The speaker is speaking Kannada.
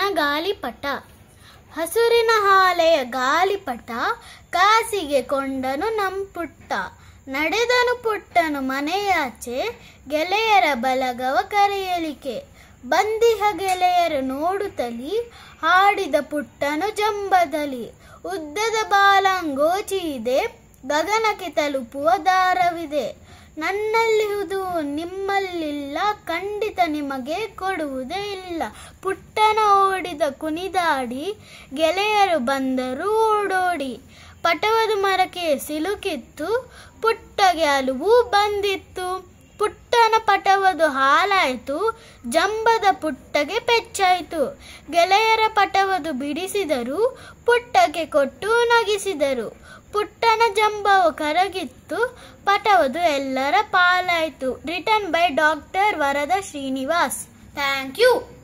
ಪುಟ್ಟನ ಗಾಲಿಪಟ. ಹಸುರಿನ ಹಾಲೆಯ ಗಾಲಿಪಟ ಕಾಸಿಗೆ ಕೊಂಡನು ಪುಟ್ಟ. ನಡೆದನು ಪುಟ್ಟನು ಮನೆಯಾಚೆ ಗೆಳೆಯರ ಬಲಗವ ಕರೆಯಲಿಕೆ. ಬಂದಿಹ ಗೆಳೆಯರು ನೋಡುತ್ತಲಿ ಹಾಡಿದ ಪುಟ್ಟನು ಜಂಬದಲ್ಲಿ. ಉದ್ದದ ಬಾಲಂಗೋಚಿ ಇದೆ, ಗಗನಕ್ಕೆ ತಲುಪುವ ದಾರವಿದೆ. ನನ್ನಲ್ಲಿಹುದು ನಿಮ್ಮಲ್ಲಿಲ್ಲ, ಖಂಡಿತ ನಿಮಗೆ ಕೊಡುವುದೇ ಇಲ್ಲ. ಪುಟ್ಟನ ಓಡಿದ ಕುಣಿದಾಡಿ ಗೆಳೆಯರು ಬಂದರು ಓಡೋಡಿ. ಪಟವದು ಮರಕ್ಕೆ ಸಿಲುಕಿತ್ತು, ಪುಟ್ಟಗೆ ಅಲುವು ಬಂದಿತ್ತು. ಪುಟ್ಟನ ಪಟವದು ಹಾಲಾಯಿತು, ಜಂಬದ ಪುಟ್ಟಗೆ ಪೆಚ್ಚಾಯಿತು. ಗೆಳೆಯರ ಪಟವದು ಬಿಡಿಸಿದರು, ಪುಟ್ಟಕ್ಕೆ ಕೊಟ್ಟು ನಗಿಸಿದರು. ಪುಟ್ಟನ ಜಂಬವು ಕರಗಿತ್ತು, ಪಟವದು ಎಲ್ಲರ ಪಾಲಾಯಿತು. Written by doctor Varada Srinivas. Thank you.